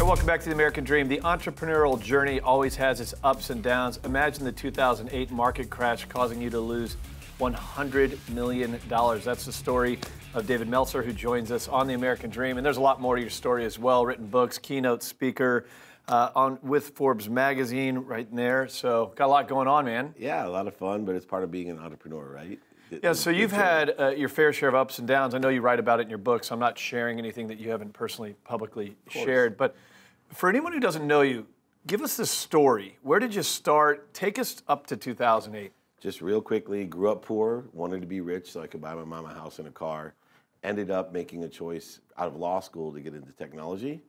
Welcome back to the American Dream. The entrepreneurial journey always has its ups and downs. Imagine the 2008 market crash causing you to lose $100 million. That's the story of David Meltzer, who joins us on the American Dream. And there's a lot more to your story as well. Written books, keynote speaker with Forbes magazine right there. So got a lot going on, man. Yeah, a lot of fun, but it's part of being an entrepreneur, right? Yeah, so you've had your fair share of ups and downs. I know you write about it in your book, so I'm not sharing anything that you haven't personally, publicly shared. But for anyone who doesn't know you, give us the story. Where did you start? Take us up to 2008. Just real quickly, grew up poor, wanted to be rich so I could buy my mom a house and a car. Ended up making a choice out of law school to get into technology.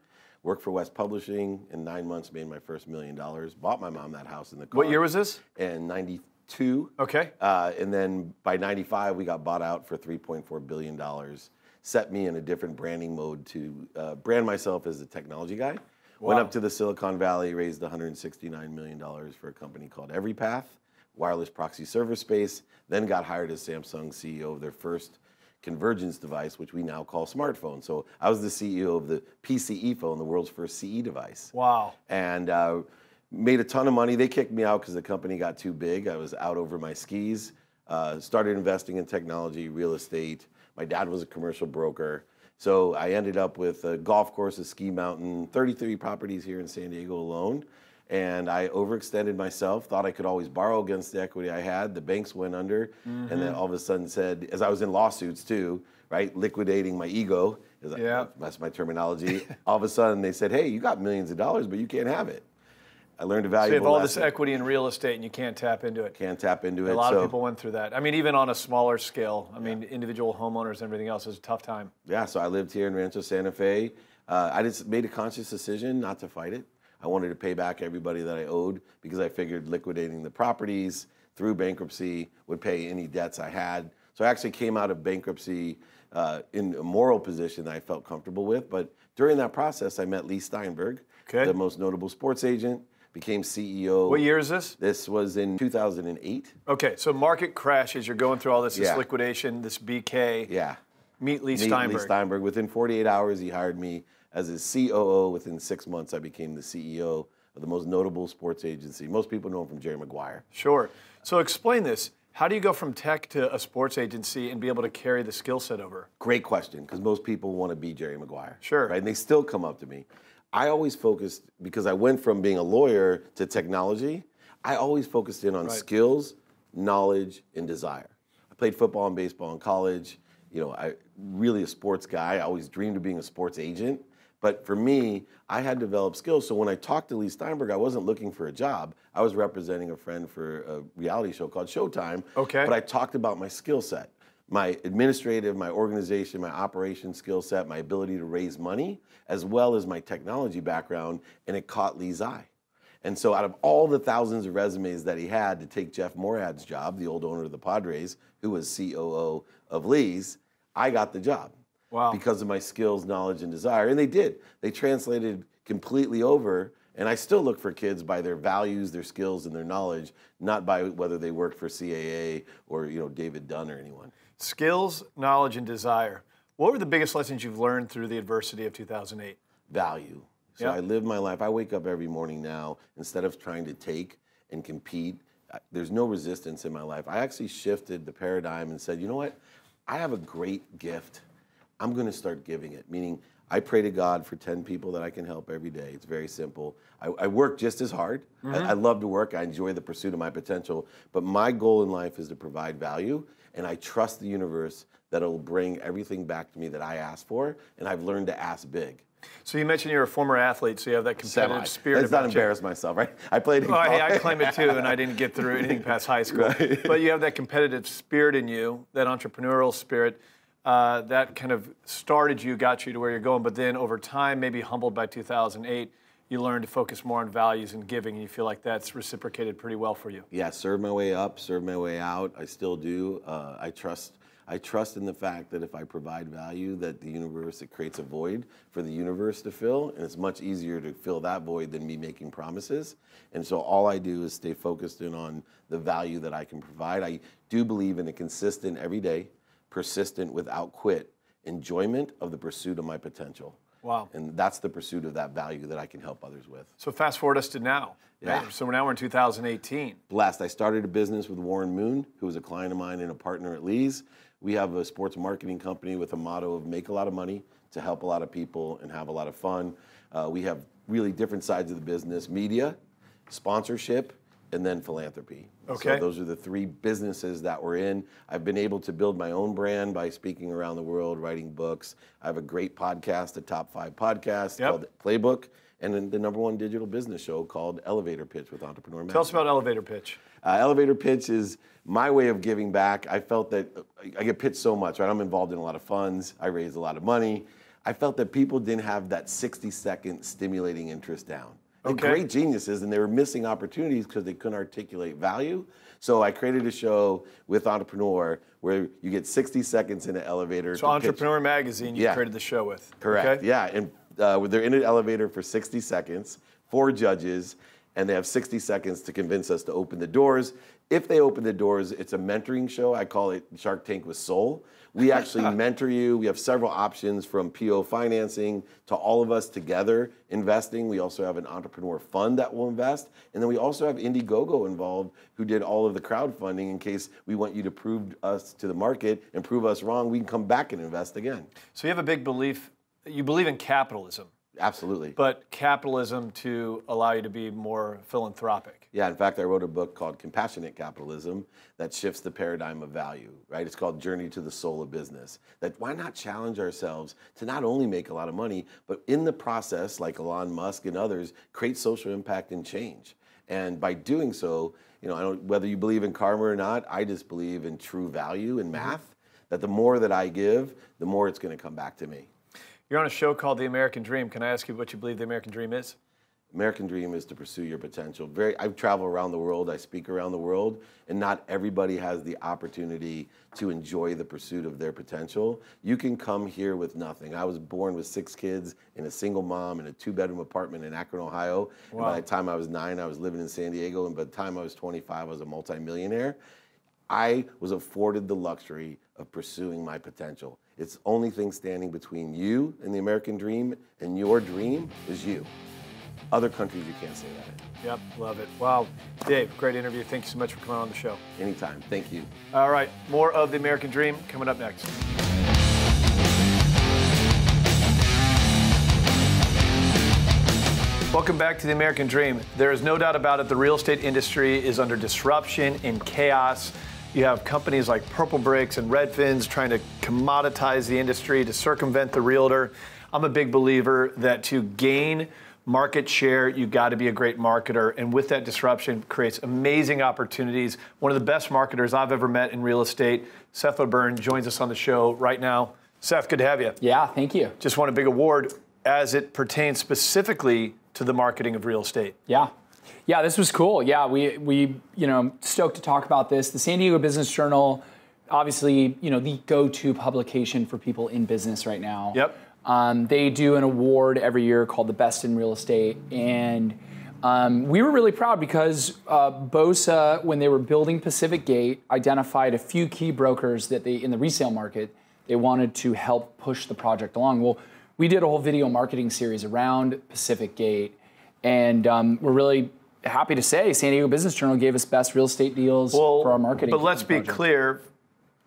Worked for West Publishing. In 9 months, made my first $1 million. Bought my mom that house and the car. What year was this? In 92. Okay. And then by 95, we got bought out for $3.4 billion. Set me in a different branding mode to brand myself as a technology guy. Wow. Went up to the Silicon Valley, raised $169 million for a company called EveryPath, wireless proxy server space, then got hired as Samsung CEO of their first convergence device, which we now call smartphone. So I was the CEO of the PCE phone, the world's first CE device. Wow. And made a ton of money. They kicked me out because the company got too big. I was out over my skis. Started investing in technology, real estate. My dad was a commercial broker. So I ended up with a golf course, a ski mountain, 33 properties here in San Diego alone. And I overextended myself, thought I could always borrow against the equity I had. The banks went under. And then all of a sudden said, as I was in lawsuits too, right, liquidating my ego, that's my terminology. All of a sudden they said, hey, you got millions of dollars, but you can't have it. I learned a valuable lesson. So you have all this equity in real estate and you can't tap into it. Can't tap into it. A lot of people went through that. I mean, even on a smaller scale, I mean, individual homeowners and everything else is a tough time. Yeah, so I lived here in Rancho Santa Fe. I just made a conscious decision not to fight it. I wanted to pay back everybody that I owed because I figured liquidating the properties through bankruptcy would pay any debts I had. So I actually came out of bankruptcy in a moral position that I felt comfortable with. But during that process, I met Leigh Steinberg, the most notable sports agent. Became CEO. What year is this? This was in 2008. Okay, so market crashes, you're going through all this, this liquidation, this BK. Yeah. Meet Leigh Steinberg. Leigh Steinberg. Within 48 hours, he hired me as his COO. Within 6 months, I became the CEO of the most notable sports agency. Most people know him from Jerry Maguire. Sure. So explain this. How do you go from tech to a sports agency and be able to carry the skill set over? Great question, because most people want to be Jerry Maguire. Sure. Right? And they still come up to me. I always focused, because I went from being a lawyer to technology, I always focused in on skills, knowledge, and desire. I played football and baseball in college. You know, I really a sports guy. I always dreamed of being a sports agent. But for me, I had developed skills. So when I talked to Leigh Steinberg, I wasn't looking for a job. I was representing a friend for a reality show called Showtime. Okay. But I talked about my skill set. My administrative, my organization, my operations skill set, my ability to raise money, as well as my technology background, and it caught Leigh's eye. And so out of all the thousands of resumes that he had to take Jeff Morad's job, the old owner of the Padres, who was COO of Leigh's, I got the job. Wow. Because of my skills, knowledge, and desire. And they did. They translated completely over. And I still look for kids by their values, their skills, and their knowledge, not by whether they worked for CAA or David Dunn or anyone. Skills, knowledge, and desire. What were the biggest lessons you've learned through the adversity of 2008? Value. So I live my life. I wake up every morning now, instead of trying to take and compete, there's no resistance in my life. I actually shifted the paradigm and said, you know what? I have a great gift. I'm going to start giving it, meaning I pray to God for 10 people that I can help every day. It's very simple. I work just as hard. I love to work. I enjoy the pursuit of my potential. But my goal in life is to provide value, and I trust the universe that it'll bring everything back to me that I asked for, and I've learned to ask big. So you mentioned you're a former athlete, so you have that competitive spirit. Let's not embarrass myself, right? I played in college. Hey, I claim it too, and I didn't get through anything past high school. Right. But you have that competitive spirit in you, that entrepreneurial spirit. That kind of started you, got you to where you're going, but then over time, maybe humbled by 2008, you learned to focus more on values and giving, and you feel like that's reciprocated pretty well for you. Yeah, serve my way up, serve my way out. I still do. I trust in the fact that if I provide value, that the universe, it creates a void for the universe to fill, and it's much easier to fill that void than me making promises. And so all I do is stay focused in on the value that I can provide. I do believe in a consistent, everyday, persistent, without quit, enjoyment of the pursuit of my potential. Wow. And that's the pursuit of that value that I can help others with. So fast forward us to now. Yeah. Right? So now we're in 2018. Blessed. I started a business with Warren Moon, who was a client of mine and a partner at Lee's. We have a sports marketing company with a motto of make a lot of money to help a lot of people and have a lot of fun. We have really different sides of the business: media, sponsorship, and then philanthropy. Okay. So those are the three businesses that we're in. I've been able to build my own brand by speaking around the world, writing books. I have a great podcast, a top 5 podcast called Playbook, and then the #1 digital business show called Elevator Pitch with Entrepreneur Magazine. Tell us about Elevator Pitch. Elevator Pitch is my way of giving back. I felt that I get pitched so much, right? I'm involved in a lot of funds. I raise a lot of money. I felt that people didn't have that 60-second stimulating interest down. They're great geniuses, and they were missing opportunities because they couldn't articulate value. So I created a show with Entrepreneur where you get 60 seconds in an elevator. So Entrepreneur Magazine, you created the show with. Correct. Okay? Yeah, and they're in an elevator for 60 seconds, 4 judges, and they have 60 seconds to convince us to open the doors. If they open the doors, it's a mentoring show. I call it Shark Tank with Soul. We actually mentor you. We have several options from PO financing to all of us together investing. We also have an entrepreneur fund that will invest. And then we also have Indiegogo involved, who did all of the crowdfunding in case we want you to prove us to the market and prove us wrong. We can come back and invest again. So you have a big belief, you believe in capitalism. Absolutely. But capitalism to allow you to be more philanthropic. Yeah, in fact, I wrote a book called Compassionate Capitalism that shifts the paradigm of value, right? It's called Journey to the Soul of Business. That why not challenge ourselves to not only make a lot of money, but in the process, like Elon Musk and others, create social impact and change. And by doing so, you know, I don't, whether you believe in karma or not, I just believe in true value in math, that the more that I give, the more it's going to come back to me. You're on a show called The American Dream. Can I ask you what you believe the American Dream is? American Dream is to pursue your potential. I travel around the world, I speak around the world, and not everybody has the opportunity to enjoy the pursuit of their potential. You can come here with nothing. I was born with 6 kids and a single mom in a 2-bedroom apartment in Akron, Ohio. Wow. And by the time I was 9, I was living in San Diego, and by the time I was 25, I was a multimillionaire. I was afforded the luxury of pursuing my potential. It's the only thing standing between you and the American dream, and your dream is you. Other countries, you can't say that. Yep, love it. Wow. Dave, great interview. Thank you so much for coming on the show. Anytime. Thank you. All right, more of The American Dream coming up next. Welcome back to The American Dream. There is no doubt about it, the real estate industry is under disruption and chaos. You have companies like Purple Bricks and Redfins trying to commoditize the industry to circumvent the realtor. I'm a big believer that to gain market share, you've got to be a great marketer. And with that disruption, creates amazing opportunities. One of the best marketers I've ever met in real estate, Seth joins us on the show right now. Seth, good to have you. Yeah, thank you. Just won a big award as it pertains specifically to the marketing of real estate. Yeah. Yeah, this was cool. Yeah, we stoked to talk about this. The San Diego Business Journal, obviously, the go-to publication for people in business right now. Yep. They do an award every year called the Best in Real Estate, and we were really proud because BOSA, when they were building Pacific Gate, identified a few key brokers that in the resale market, they wanted to help push the project along. Well, we did a whole video marketing series around Pacific Gate, and we're really happy to say San Diego Business Journal gave us best real estate deals for our marketing. But let's be clear.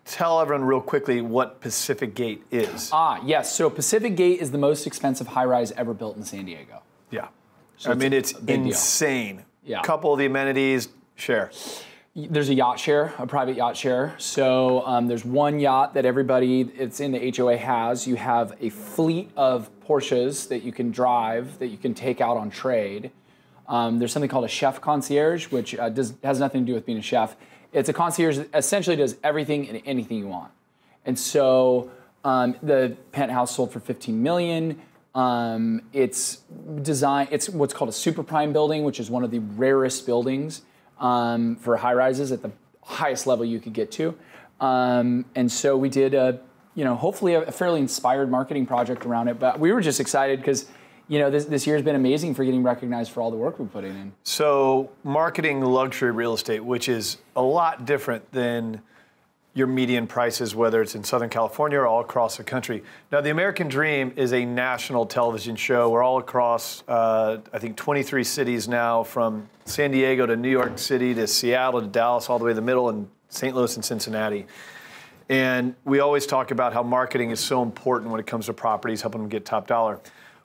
Tell everyone real quickly what Pacific Gate is. Yes. So Pacific Gate is the most expensive high-rise ever built in San Diego. Yeah. So I mean, it's insane. Deal. Yeah. Couple of the amenities, share. There's a yacht share, a private yacht share. So there's one yacht that everybody that's in the HOA has. You have a fleet of Porsches that you can drive, that you can take out on trade. There's something called a chef concierge, which has nothing to do with being a chef. It's a concierge that essentially does everything and anything you want. And so the penthouse sold for $15 million. It's what's called a super prime building, which is one of the rarest buildings for high rises at the highest level you could get to. And so we did hopefully a fairly inspired marketing project around it. But we were just excited because this year's been amazing for getting recognized for all the work we put in. So marketing luxury real estate, which is a lot different than your median prices, whether it's in Southern California or all across the country. Now, The American Dream is a national television show. We're all across, I think, 23 cities now, from San Diego to New York City to Seattle to Dallas, all the way to the middle, and St. Louis and Cincinnati. And we always talk about how marketing is so important when it comes to properties, helping them get top dollar.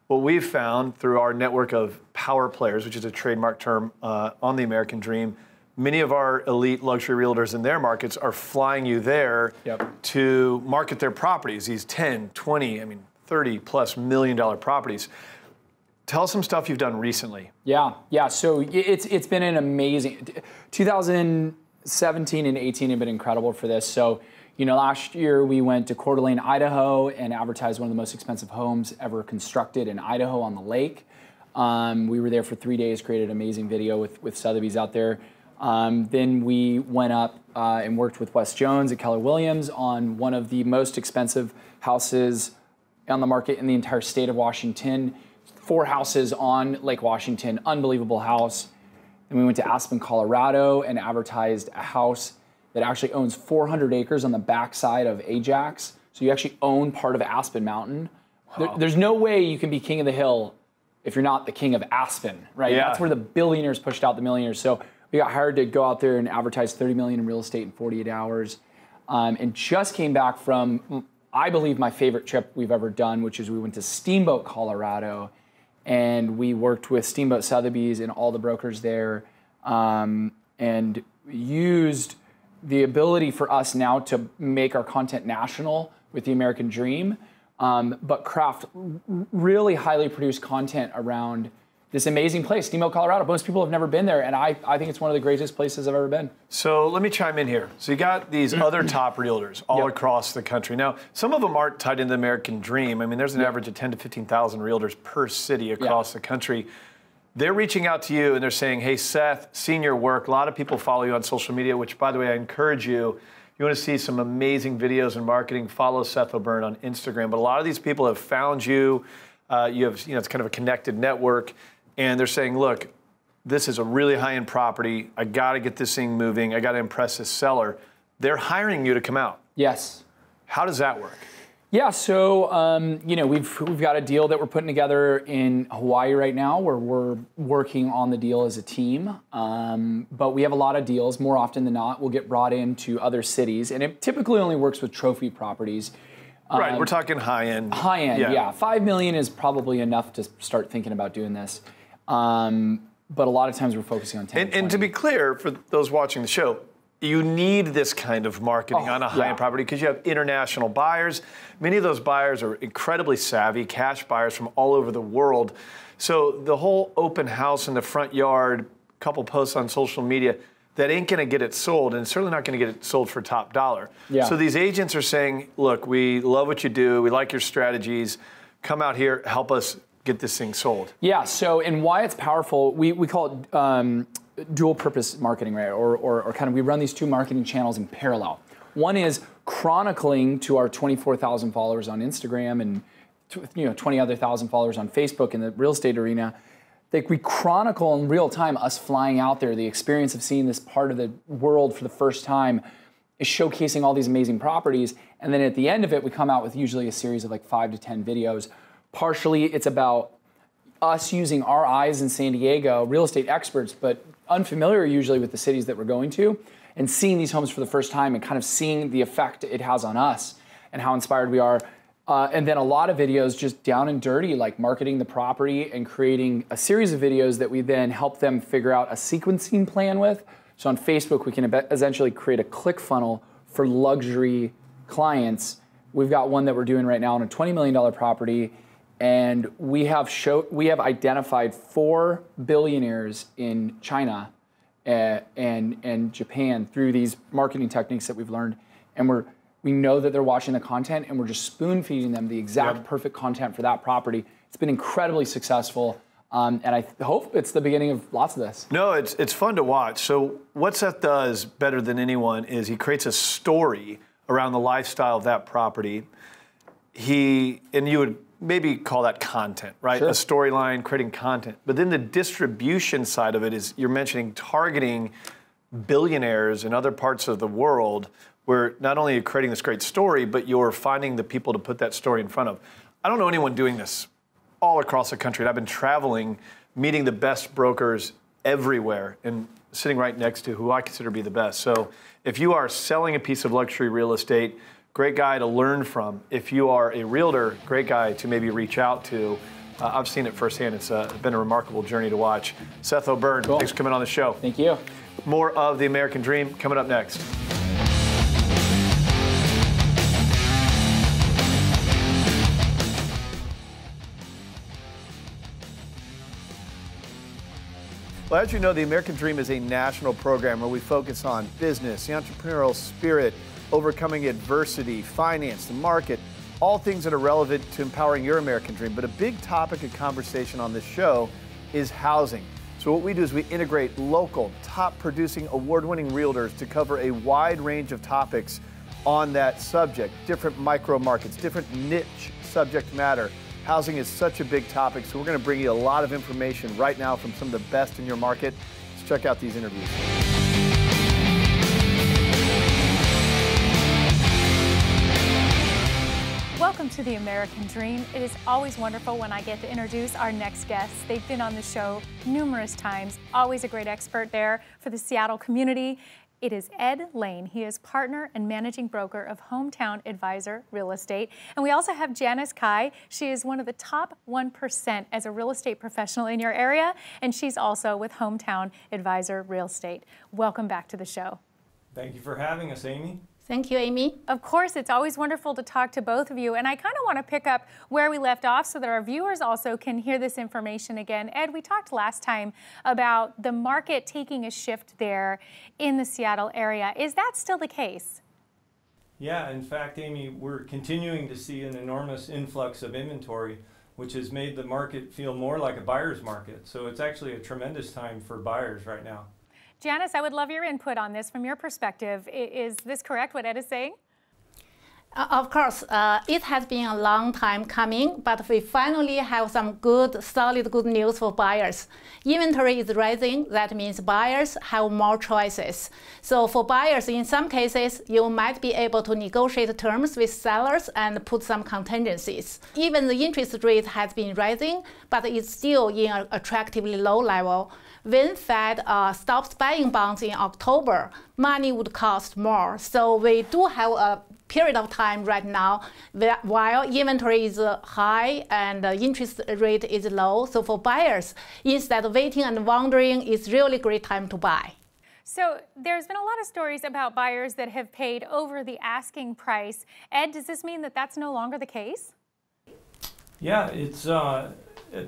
What we've found through our network of power players, which is a trademark term on The American Dream, many of our elite luxury realtors in their markets are flying you there to market their properties, these 10, 20, I mean, $30+ million properties. Tell us some stuff you've done recently. Yeah. So it's been an amazing, 2017 and 18 have been incredible for this. So, last year we went to Coeur d'Alene, Idaho, and advertised one of the most expensive homes ever constructed in Idaho on the lake. We were there for 3 days, created an amazing video with Sotheby's out there. Then we went up and worked with Wes Jones at Keller Williams on one of the most expensive houses on the market in the entire state of Washington. 4 houses on Lake Washington, unbelievable house. Then we went to Aspen, Colorado, and advertised a house that actually owns 400 acres on the backside of Ajax. So you actually own part of Aspen Mountain. Wow. There's no way you can be king of the hill if you're not the king of Aspen, right? Yeah. That's where the billionaires pushed out the millionaires. So we got hired to go out there and advertise $30 million in real estate in 48 hours. And just came back from, I believe, my favorite trip we've ever done, which is we went to Steamboat, Colorado, and we worked with Steamboat Sotheby's and all the brokers there, and used the ability for us now to make our content national with The American Dream, but craft really highly produced content around this amazing place, Steamboat, Colorado. Most people have never been there, and I think it's one of the greatest places I've ever been. So let me chime in here. So you got these other top realtors all across the country. Now, some of them aren't tied into the American Dream. I mean, there's an average of 10 to 15,000 realtors per city across the country. They're reaching out to you and they're saying, hey, Seth, seen your work. A lot of people follow you on social media, which, by the way, I encourage you. You want to see some amazing videos and marketing, follow Seth O'Byrne on Instagram. But a lot of these people have found you. It's kind of a connected network. And they're saying, look, this is a really high-end property. I got to get this thing moving. I got to impress this seller. They're hiring you to come out. Yes. How does that work? Yeah, so we've got a deal that we're putting together in Hawaii right now, where we're working on the deal as a team. But we have a lot of deals. More often than not, we'll get brought into other cities, and it typically only works with trophy properties. Right, we're talking high end. High end, yeah. $5 million is probably enough to start thinking about doing this. But a lot of times we're focusing on 10. And to be clear, for those watching the show, you need this kind of marketing on a high-end property because you have international buyers. Many of those buyers are incredibly savvy, cash buyers from all over the world. So the whole open house in the front yard, couple posts on social media, that ain't going to get it sold, and it's certainly not going to get it sold for top dollar. Yeah. So these agents are saying, look, we love what you do. We like your strategies. Come out here, help us get this thing sold. Yeah, so, and why it's powerful, we call it dual purpose marketing, right? Or kind of, we run these two marketing channels in parallel. One is chronicling to our 24,000 followers on Instagram and 20 other thousand followers on Facebook in the real estate arena. Like, we chronicle in real time us flying out there, the experience of seeing this part of the world for the first time, is showcasing all these amazing properties. And then at the end of it, we come out with usually a series of like 5 to 10 videos. Partially, it's about us using our eyes in San Diego, real estate experts, but unfamiliar usually with the cities that we're going to, and seeing these homes for the first time and kind of seeing the effect it has on us and how inspired we are. And then a lot of videos just down and dirty, like marketing the property and creating a series of videos that we then help them figure out a sequencing plan with. So on Facebook, we can essentially create a click funnel for luxury clients. We've got one that we're doing right now on a $20 million property. And we have identified 4 billionaires in China and Japan through these marketing techniques that we've learned. And we know that they're watching the content, and we're just spoon feeding them the exact perfect content for that property. It's been incredibly successful. And I hope it's the beginning of lots of this. No, it's fun to watch. So what Seth does better than anyone is he creates a story around the lifestyle of that property. And you would maybe call that content, right? Sure. A storyline, creating content. But then the distribution side of it is, you're mentioning targeting billionaires in other parts of the world where not only are you creating this great story, but you're finding the people to put that story in front of. I don't know anyone doing this all across the country. And I've been traveling, meeting the best brokers everywhere and sitting right next to who I consider to be the best. So if you are selling a piece of luxury real estate, great guy to learn from. If you are a realtor, great guy to maybe reach out to. I've seen it firsthand. It's been a remarkable journey to watch. Seth O'Byrne, cool. Thanks for coming on the show. Thank you. More of The American Dream coming up next. Well, as you know, The American Dream is a national program where we focus on business, the entrepreneurial spirit, overcoming adversity, finance, the market, all things that are relevant to empowering your American dream. But a big topic of conversation on this show is housing. So what we do is we integrate local, top-producing, award-winning realtors to cover a wide range of topics on that subject, different micro markets, different niche subject matter. Housing is such a big topic, so we're going to bring you a lot of information right now from some of the best in your market. Let's check out these interviews. Welcome to The American Dream. It is always wonderful when I get to introduce our next guests. They've been on the show numerous times, always a great expert there for the Seattle community. It is Ed Laine. He is partner and managing broker of Hometown Advisor Real Estate. And we also have Janice Cai. She is one of the top 1% as a real estate professional in your area, and she's also with Hometown Advisor Real Estate. Welcome back to the show. Thank you for having us, Amy. Thank you, Amy. Of course, it's always wonderful to talk to both of you, and I kind of want to pick up where we left off so that our viewers also can hear this information again. Ed, we talked last time about the market taking a shift there in the Seattle area. Is that still the case? Yeah, in fact, Amy, we're continuing to see an enormous influx of inventory, which has made the market feel more like a buyer's market. So it's actually a tremendous time for buyers right now. Janice, I would love your input on this from your perspective. Is this correct, what Ed is saying? Of course, it has been a long time coming, but we finally have some good, solid good news for buyers. Inventory is rising. That means buyers have more choices. So for buyers, in some cases, you might be able to negotiate terms with sellers and put some contingencies. Even the interest rate has been rising, but it's still in an attractively low level. When Fed stops buying bonds in October, money would cost more. So we do have a period of time right now while inventory is high and the interest rate is low. So for buyers, instead of waiting and wondering, it's really a great time to buy. So there's been a lot of stories about buyers that have paid over the asking price. Ed, does this mean that that's no longer the case? Yeah, it's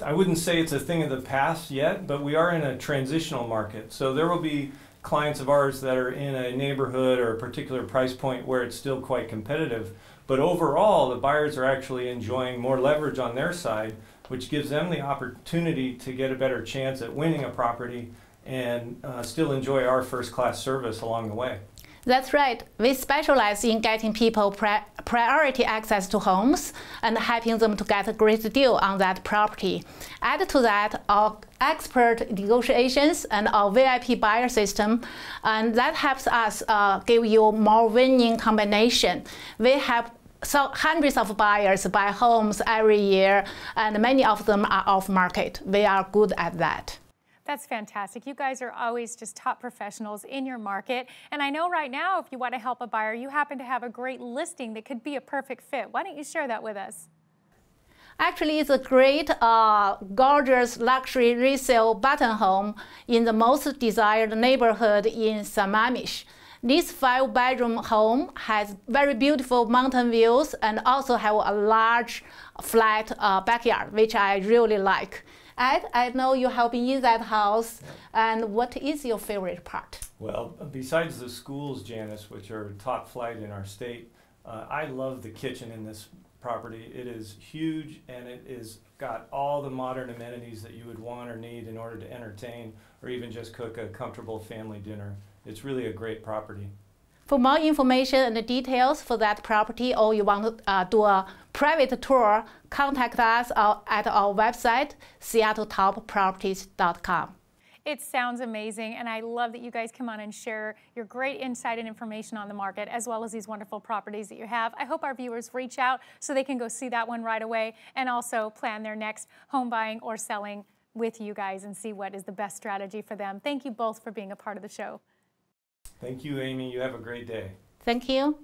I wouldn't say it's a thing of the past yet, but we are in a transitional market. So there will be clients of ours that are in a neighborhood or a particular price point where it's still quite competitive. But overall, the buyers are actually enjoying more leverage on their side, which gives them the opportunity to get a better chance at winning a property and still enjoy our first-class service along the way. That's right. We specialize in getting people priority access to homes and helping them to get a great deal on that property. Add to that our expert negotiations and our VIP buyer system, and that helps us give you more winning combination. We have hundreds of buyers buy homes every year, and many of them are off market. We are good at that. That's fantastic. You guys are always just top professionals in your market. And I know right now, if you want to help a buyer, you happen to have a great listing that could be a perfect fit. Why don't you share that with us? Actually, it's a great, gorgeous luxury resale button home in the most desired neighborhood in Sammamish. This 5-bedroom home has very beautiful mountain views and also have a large flat backyard, which I really like. Ed, I know you have been in that house, and what is your favorite part? Well, besides the schools, Janice, which are top flight in our state, I love the kitchen in this property. It is huge, and it is got all the modern amenities that you would want or need in order to entertain or even just cook a comfortable family dinner. It's really a great property. For more information and details for that property, or you want to do a private tour, contact us at our website, seattletopproperties.com. It sounds amazing, and I love that you guys come on and share your great insight and information on the market, as well as these wonderful properties that you have. I hope our viewers reach out so they can go see that one right away and also plan their next home buying or selling with you guys and see what is the best strategy for them. Thank you both for being a part of the show. Thank you, Amy. You have a great day. Thank you.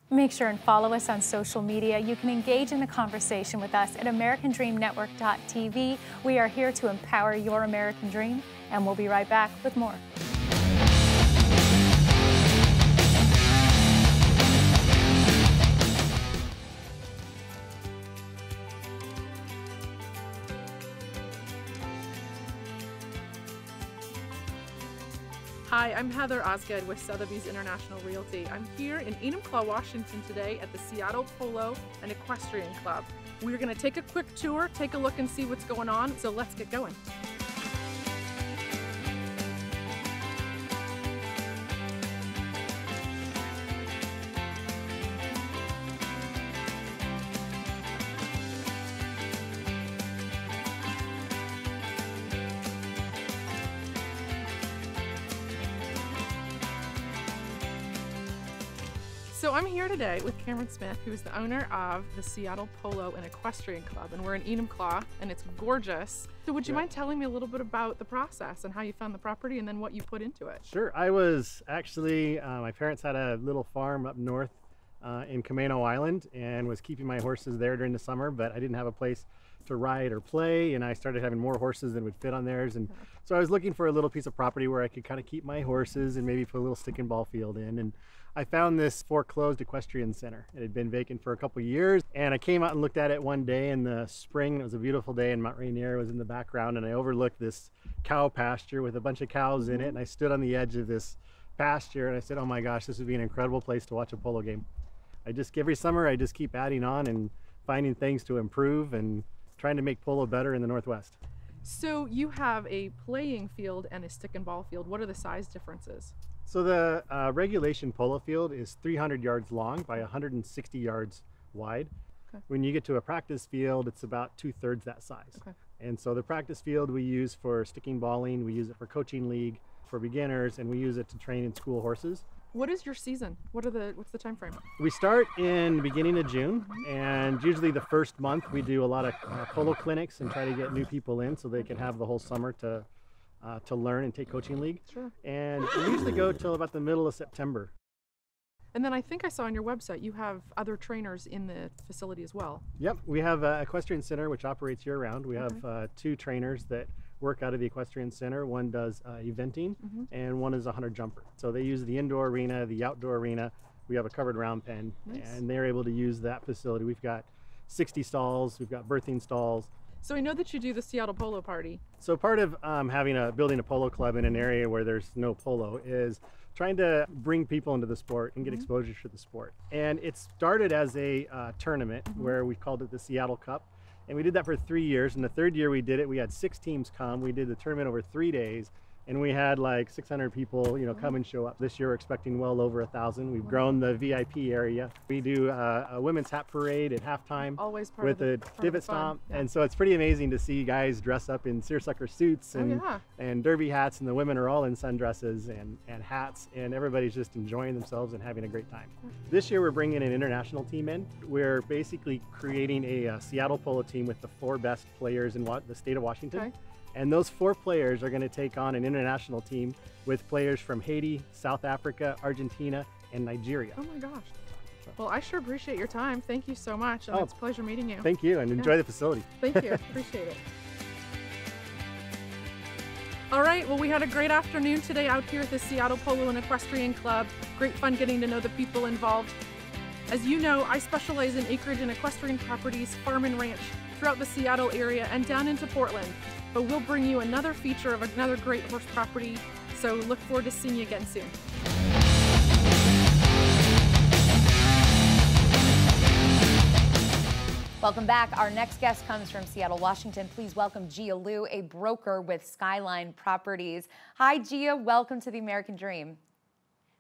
Make sure and follow us on social media. You can engage in the conversation with us at AmericanDreamNetwork.tv. We are here to empower your American dream, and we'll be right back with more. Hi, I'm Heather Osgood with Sotheby's International Realty. I'm here in Enumclaw, Washington today at the Seattle Polo and Equestrian Club. We're going to take a quick tour, take a look and see what's going on, so let's get going. So I'm here today with Cameron Smith, who's the owner of the Seattle Polo and Equestrian Club, and we're in Enumclaw, and it's gorgeous. So would you mind telling me a little bit about the process and how you found the property and then what you put into it? Sure. I was actually, my parents had a little farm up north in Camano Island and was keeping my horses there during the summer, but I didn't have a place to ride or play, and I started having more horses than would fit on theirs. And so I was looking for a little piece of property where I could kind of keep my horses and maybe put a little stick and ball field in. And I found this foreclosed equestrian center. It had been vacant for a couple of years, and I came out and looked at it one day in the spring. It was a beautiful day, and Mount Rainier was in the background, and I overlooked this cow pasture with a bunch of cows in it, and I stood on the edge of this pasture, and I said, oh my gosh, this would be an incredible place to watch a polo game. Every summer, I just keep adding on and finding things to improve and trying to make polo better in the Northwest. So you have a playing field and a stick and ball field. What are the size differences? So the regulation polo field is 300 yards long by 160 yards wide. Okay. When you get to a practice field, it's about 2/3 that size. Okay. And so the practice field we use for sticking balling, we use it for coaching league, for beginners, and we use it to train and school horses. What is your season? What's the time frame? We start in the beginning of June, and usually the first month we do a lot of polo clinics and try to get new people in so they can have the whole summer to learn and take coaching league. Sure. And we usually go till about the middle of September. And then I think I saw on your website you have other trainers in the facility as well. Yep, we have an equestrian center which operates year-round. We have 2 trainers that work out of the equestrian center. One does eventing, and one is a hunter jumper. So they use the indoor arena, the outdoor arena. We have a covered round pen, and they're able to use that facility. We've got 60 stalls, we've got birthing stalls. So I know that you do the Seattle Polo Party. So part of building a polo club in an area where there's no polo is trying to bring people into the sport and get exposure to the sport. And it started as a tournament where we called it the Seattle Cup. And we did that for 3 years. And the 3rd year we did it, we had 6 teams come. We did the tournament over 3 days. And we had like 600 people, come and show up. This year we're expecting well over 1,000. We've grown the VIP area. We do a women's hat parade at halftime. Always part with a divot stomp. Yeah. And so it's pretty amazing to see guys dress up in seersucker suits and derby hats, and the women are all in sundresses and hats, and everybody's just enjoying themselves and having a great time. This year we're bringing an international team in. We're basically creating a Seattle Polo team with the 4 best players in the state of Washington. Okay. And those 4 players are going to take on an international team with players from Haiti, South Africa, Argentina, and Nigeria. Oh my gosh. Well, I sure appreciate your time. Thank you so much. And it's a pleasure meeting you. Thank you, and enjoy the facility. Thank you. Appreciate it. All right, well, we had a great afternoon today out here at the Seattle Polo and Equestrian Club. Great fun getting to know the people involved. As you know, I specialize in acreage and equestrian properties, farm and ranch, throughout the Seattle area and down into Portland. But we'll bring you another feature of another great horse property, so look forward to seeing you again soon. Welcome back. Our next guest comes from Seattle, Washington. Please welcome Gia Liu, a broker with Skyline Properties. Hi, Gia. Welcome to the American Dream.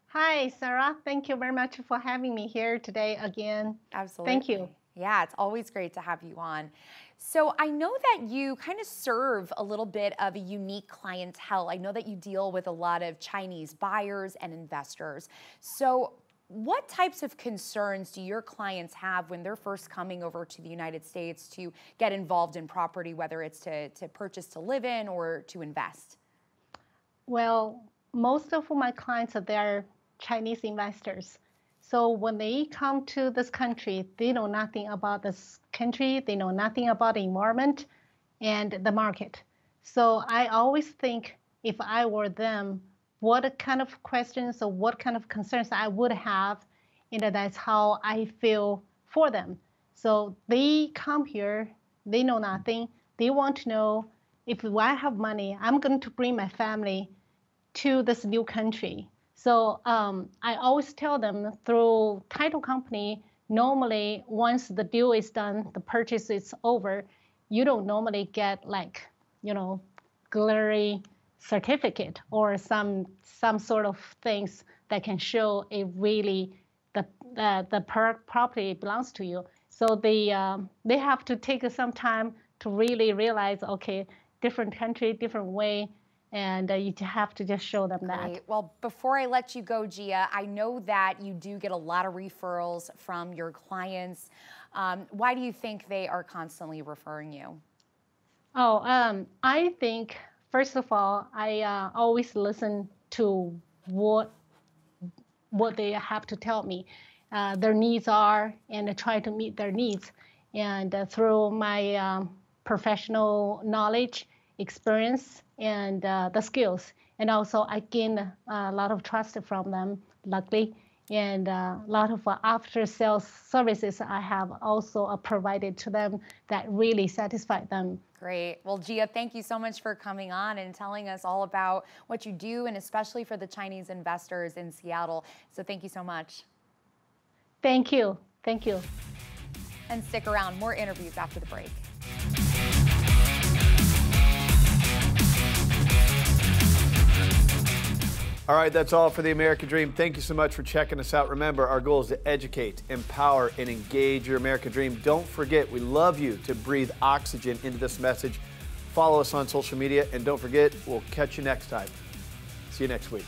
Hi, Sarah. Thank you very much for having me here today again. Absolutely. Thank you. Yeah, it's always great to have you on. So I know that you kind of serve a little bit of a unique clientele. I know that you deal with a lot of Chinese buyers and investors. So what types of concerns do your clients have when they're first coming over to the United States to get involved in property, whether it's to purchase to live in or to invest? Well, most of my clients they're Chinese investors. So when they come to this country, they know nothing about this country, they know nothing about the environment and the market. So I always think if I were them, what kind of questions or what kind of concerns I would have, that's how I feel for them. So they come here, they know nothing, they want to know if I have money, I'm going to bring my family to this new country. So I always tell them through title company, normally once the deal is done, the purchase is over, you don't normally get glittery certificate or some sort of things that can show it really the property belongs to you. So they have to take some time to really realize, okay, different country, different way, and you have to just show them that. Well, before I let you go, Gia, I know that you do get a lot of referrals from your clients. Why do you think they are constantly referring you? I think, first of all, I always listen to what they have to tell me, their needs are, and I try to meet their needs. And through my professional knowledge, experience, and the skills. And also I gain a lot of trust from them, luckily. And a lot of after-sales services I have also provided to them that really satisfy them. Great. Well, Gia, thank you so much for coming on and telling us all about what you do, and especially for the Chinese investors in Seattle. So thank you so much. Thank you. Thank you. And stick around, more interviews after the break. All right, that's all for the American Dream. Thank you so much for checking us out. Remember, our goal is to educate, empower, and engage your American Dream. Don't forget, we love you to breathe oxygen into this message. Follow us on social media, and don't forget, we'll catch you next time. See you next week.